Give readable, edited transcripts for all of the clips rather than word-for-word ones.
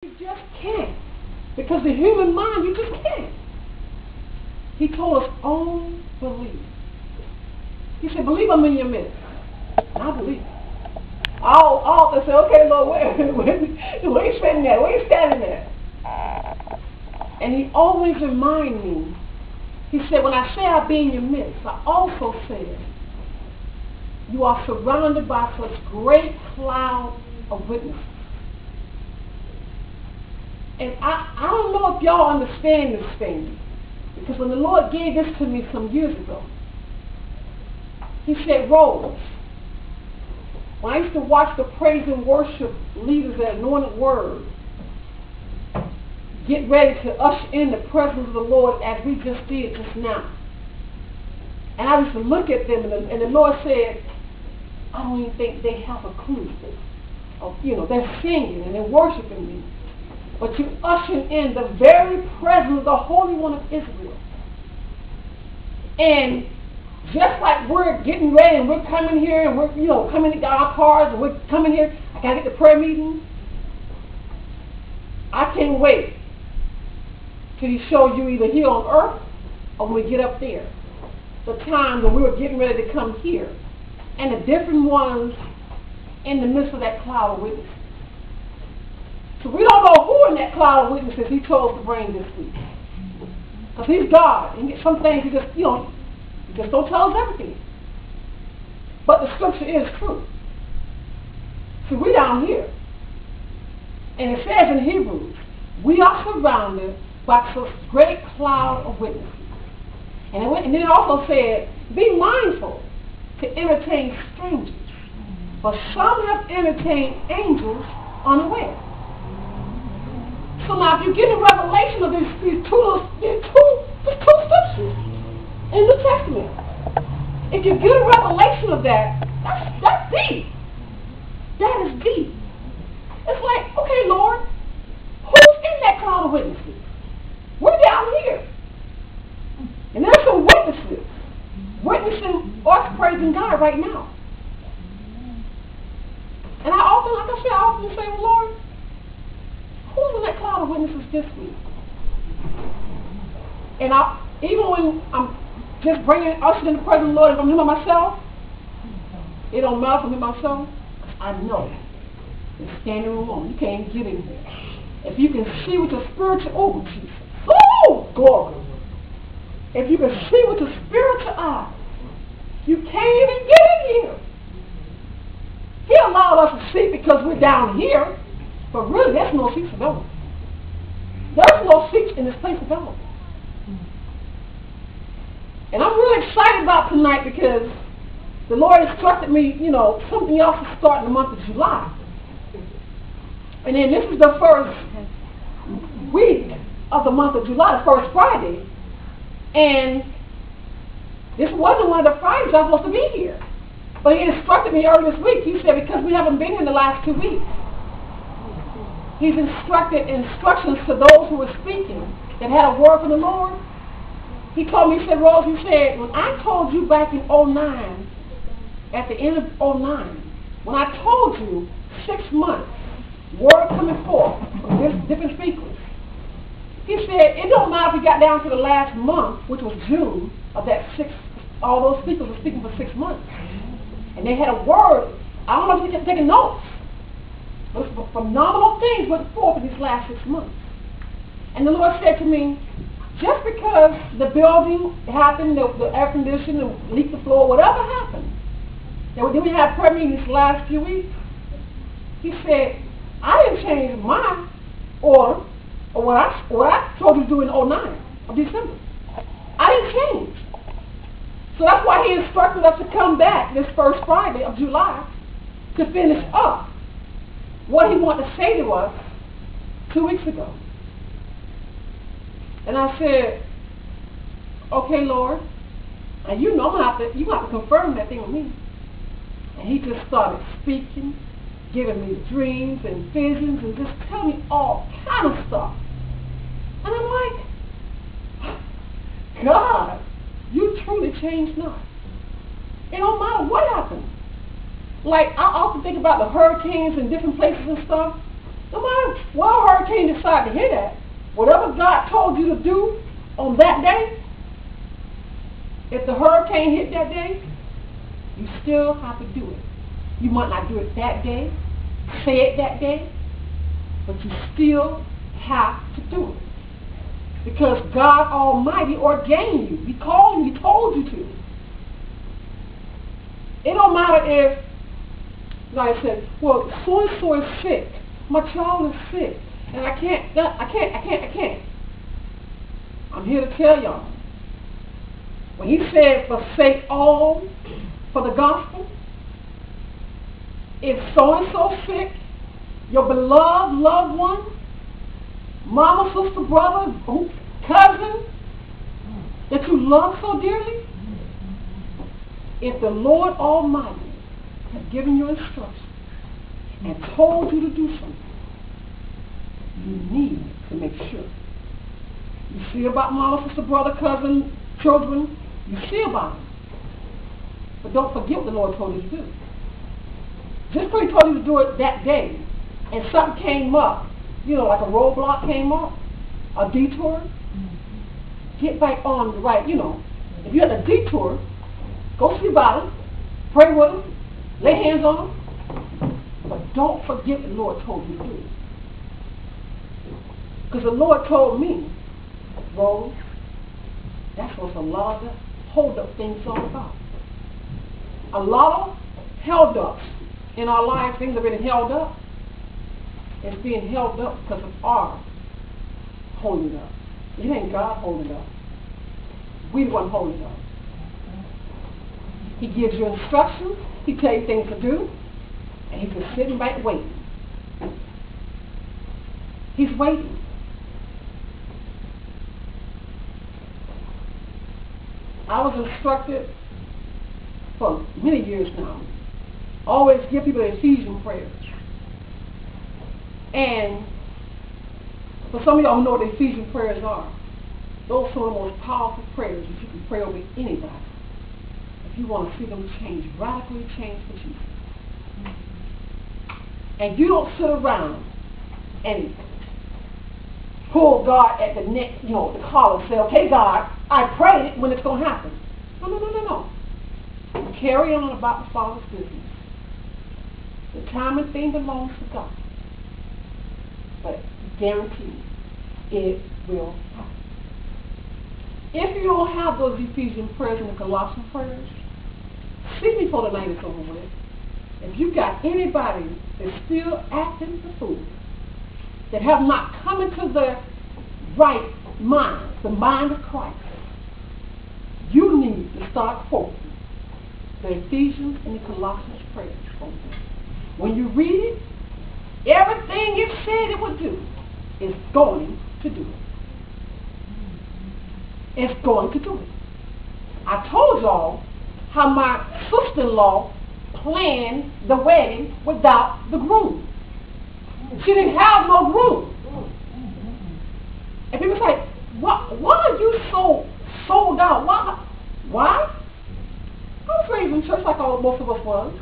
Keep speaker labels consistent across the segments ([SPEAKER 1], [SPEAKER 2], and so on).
[SPEAKER 1] You just can't. Because the human mind, you just can't. He told us, only believe. He said, believe I'm in your midst. And I believe. I said, okay, Lord, where you standing at? Where you standing at? And he always remind me. He said, when I say I'll be in your midst, I also said, you are surrounded by such great cloud of witnesses. And I don't know if y'all understand this thing, because when the Lord gave this to me some years ago, he said, Rose, when I used to watch the praise and worship leaders at Anointed Word get ready to usher in the presence of the Lord as we just did just now, and I used to look at them, and the Lord said, I don't even think they have a clue. They're singing and they're worshiping me. But you usher in the very presence of the Holy One of Israel. And just like we're getting ready and we're coming here and we're coming to our cars and we're coming here, I gotta get the prayer meeting. I can't wait till he shows you either here on earth or when we get up there. The time when we were getting ready to come here. And the different ones in the midst of that cloud of witnesses. So we don't know who in that cloud of witnesses he chose to bring this week. Because he's God. And some things he just don't tell us everything. But the scripture is true. So we're down here. And it says in Hebrews, we are surrounded by such great cloud of witnesses. And then it also said, be mindful to entertain strangers. For some have entertained angels unaware. So now if you get a revelation of these two scriptures in the Testament, if you get a revelation of that's deep. That is deep. It's like, okay, Lord, who's in that cloud of witnesses? We're down here. And there's some witnesses witnessing us praising God right now. And I often say, well, Lord, who's in that cloud of witnesses this week? And even when I'm just ushering in the presence of the Lord, if I'm here by myself, it don't matter if I'm here by myself, I know it's standing room. You can't get in here. If you can see with your spiritual, Jesus. Oh, glory. If you can see with your spiritual eye, you can't even get in here. He allowed us to see because we're down here, but really there's no seats available. There's no seats in this place available. And I'm really excited about tonight because the Lord instructed me, something else to start in the month of July. And then this is the first week of the month of July, the first Friday. And this wasn't one of the Fridays I was supposed to be here. But he instructed me earlier this week. He said, because we haven't been here in the last 2 weeks, he's instructed instructions to those who were speaking that had a word from the Lord. He told me, he said, Rose, he said, when I told you back in 2009, at the end of 2009, when I told you 6 months, word coming forth from different speakers, he said, it don't matter if we got down to the last month, which was June, of that all those speakers were speaking for 6 months. And they had a word. I don't know if you kept taking notes. But phenomenal things went forth in these last 6 months. And the Lord said to me, just because the building happened, the air conditioning, leaked the floor, whatever happened, then we had prayer meetings the last few weeks. He said, I didn't change my order or what I told you to do in 2009 of December. I didn't change. So that's why he instructed us to come back this first Friday of July to finish up what he wanted to say to us 2 weeks ago. And I said, okay, Lord, and you have to confirm that thing with me. And he just started speaking, giving me dreams and visions and just telling me all kind of stuff. And I'm like, God, you truly changed not. It don't matter what happened. Like, I often think about the hurricanes in different places and stuff. No matter what hurricane decide to hit at, whatever God told you to do on that day, if the hurricane hit that day, you still have to do it. You might not do it that day, say it that day, but you still have to do it. Because God Almighty ordained you. He called you, He told you to. It don't matter if, like I said, well, so-and-so is sick. My child is sick. And I can't. I'm here to tell y'all. When He said, forsake all for the gospel, if so-and-so sick, your beloved loved one, mama, sister, brother, cousin, that you love so dearly, if the Lord Almighty has given you instruction and told you to do something, you need to make sure. You see about mama, sister, brother, cousin, children, you see about them. But don't forget what the Lord told you to do. Just because He told you to do it that day, and something came up, like a roadblock came up, a detour, get back on the right, If you're at a detour, go see about it, pray with them, lay hands on them, but don't forget what the Lord told you to do. Because the Lord told me, Rose, that's what a lot of the hold-up things all about. A lot of held-ups in our lives, things have been held up. It's being held up because of our holding up. It ain't God holding up. We the one holding up. He gives you instructions. He tells you things to do. And He's just sitting back waiting. He's waiting. I was instructed for many years now. Always give people the Ephesian prayers. And for some of y'all who know what the Ephesian prayers are, those are some of the most powerful prayers that you can pray over anybody. If you want to see them change, radically change for Jesus. And you don't sit around and pull God at the neck, the collar and say, okay, God, I prayed it when it's going to happen. No. Carry on about the Father's business. The time and thing belongs to God. But guarantee it will happen. If you don't have those Ephesian prayers and the Colossian prayers, see me before the night is over with. If you got anybody that's still acting the fool, that have not come into the right mind, the mind of Christ, you need to start quoting the Ephesians and the Colossians prayers for them. When you read it, everything it said it would do is going to do it. It's going to do it. I told y'all how my sister-in-law planned the wedding without the groom. She didn't have no groom. And people say, why are you so sold out? Why? I was raised in church like most of us was.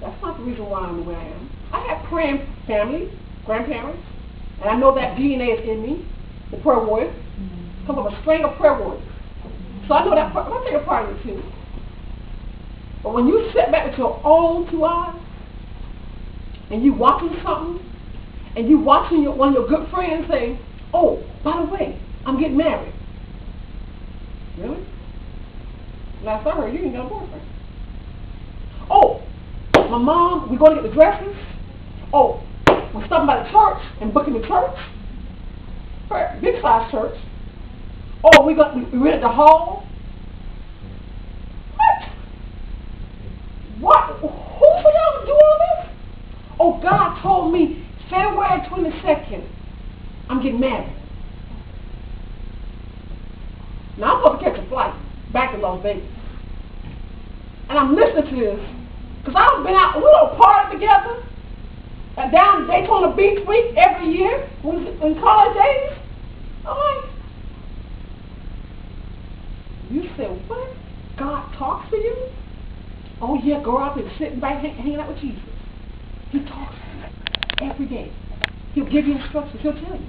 [SPEAKER 1] That's not the reason why I'm the way I am. I have praying family, grandparents, and I know that DNA is in me, the prayer warrior. Come from a string of prayer warriors. So I know that I take a part of it too. But when you sit back with your own two eyes, and you watching something, and you watching one of your good friends say, oh, by the way, I'm getting married. Really? Last I heard, you ain't got a boyfriend. Oh, my mom, we're going to get the dresses. Oh, we're stopping by the church and booking the church. Big size church. Oh, we rented the hall. What? Who for y'all to do all this? Oh, God told me February 22nd, I'm getting married. Now I'm supposed to catch a flight back to Las Vegas. And I'm listening to this because I've been out, we don't party together down Daytona Beach week every year in college days. I'm like, you said, what? God talks to you? Oh, yeah, girl, I've been sitting back hanging out with Jesus. He talks to you. Every day. He'll give you instructions. He'll tell you.